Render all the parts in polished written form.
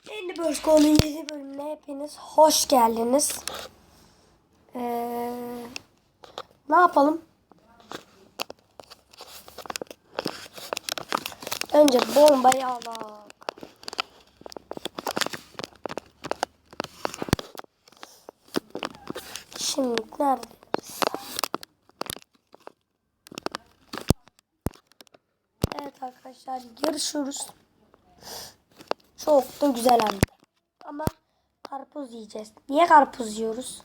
Yeni Bölüm'ün yeni bölümüne hepiniz hoş geldiniz. Ne yapalım? Önce bombayı alalım. Şimdi neredeyiz? Evet arkadaşlar, yarışıyoruz. Çok da güzel hem de. Ama karpuz yiyeceğiz. Niye karpuz yiyoruz?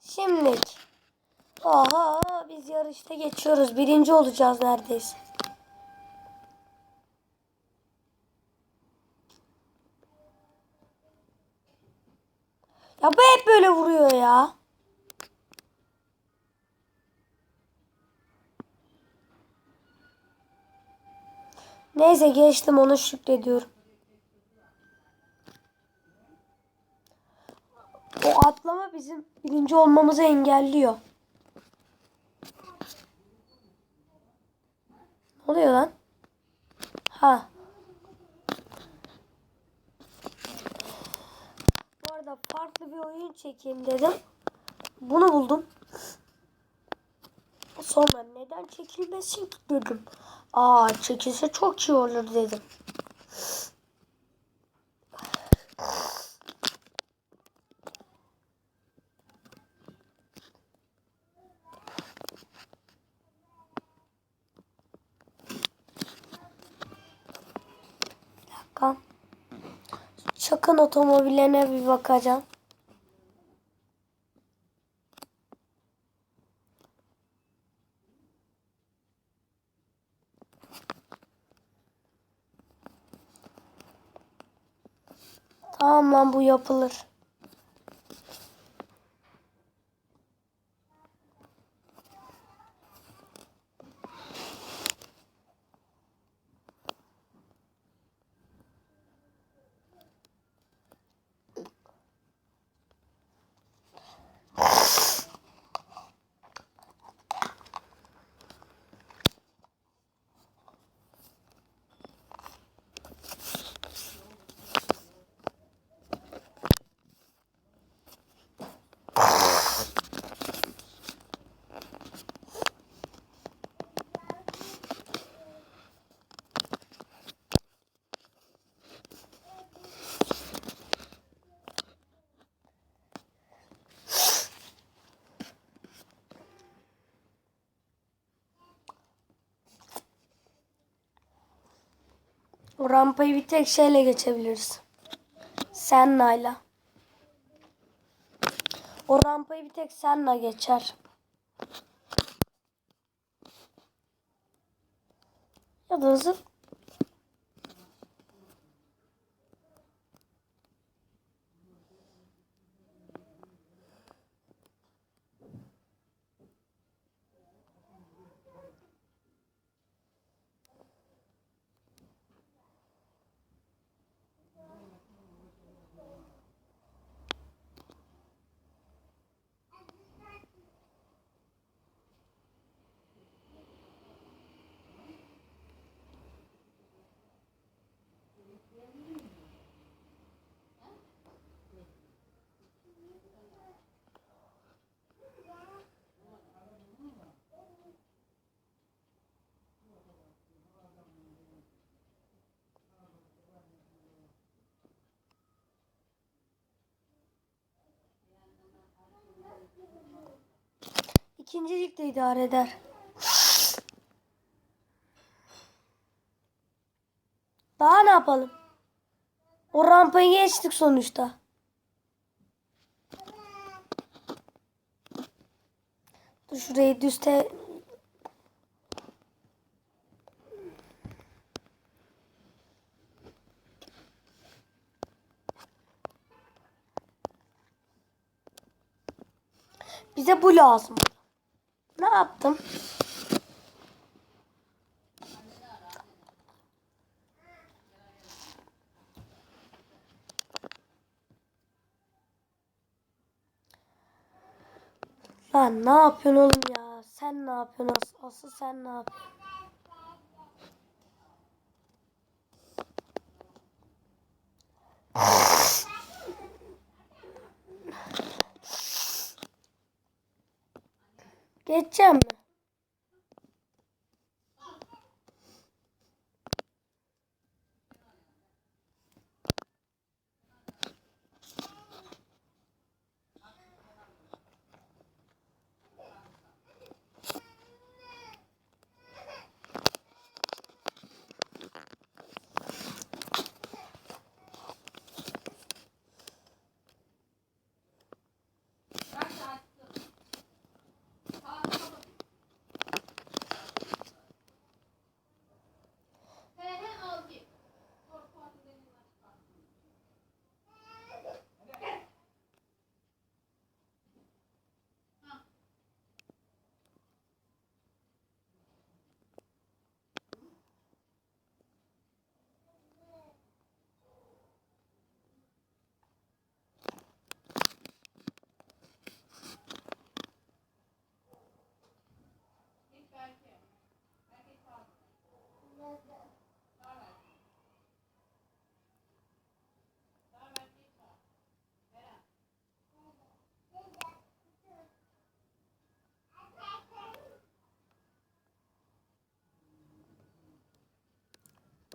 Şimdi. Aha, biz yarışta geçiyoruz. Birinci olacağız neredeyse. Ya bu hep böyle vuruyor ya. Neyse, geçtim, onu şükrediyorum. O atlama bizim birinci olmamızı engelliyor. Ne oluyor lan? Ha. Bu arada farklı bir oyun çekeyim dedim. Bunu buldum. Sonra neden çekilmesin ki dedim. Çekilse çok iyi olur dedim. Bir dakika. Çakın otomobillerine bir bakacağım. Tamam lan, bu yapılır. O rampayı bir tek şeyle geçebiliriz. Senna'yla. O rampayı bir tek Senna geçer. Ya da hızlı. İkincilik de idare eder. Daha ne yapalım? O rampayı geçtik sonuçta. Dur şurayı düzte. Bize bu lazım. Ne yaptım? Lan ne yapıyorsun oğlum ya? Sen ne yapıyorsun asıl sen ne yapıyorsun? Geçeceğim mi?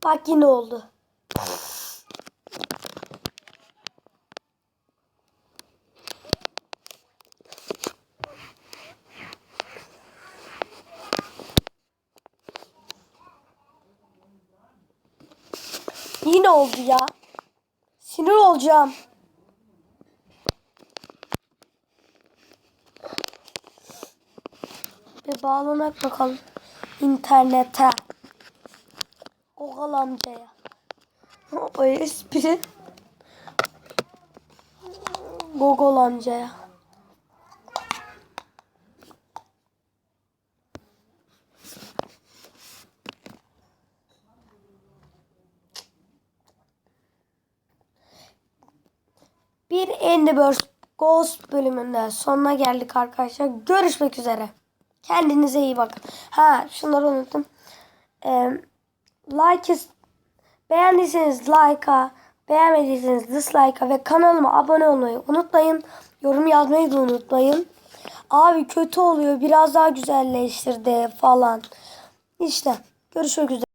Bak yine oldu. Yine oldu ya. Sinir olacağım. Bir bağlanak bakalım internete. Ogal amcaya. O espri. Gogol amcaya. Bir Enderburst Ghost bölümünde sonuna geldik arkadaşlar. Görüşmek üzere. Kendinize iyi bakın. Ha, şunları unuttum. Beğendiyseniz like'a, beğenmediyseniz dislike'a ve kanalıma abone olmayı unutmayın. Yorum yazmayı da unutmayın. Abi kötü oluyor. Biraz daha güzelleştirdi falan. İşte görüşmek üzere.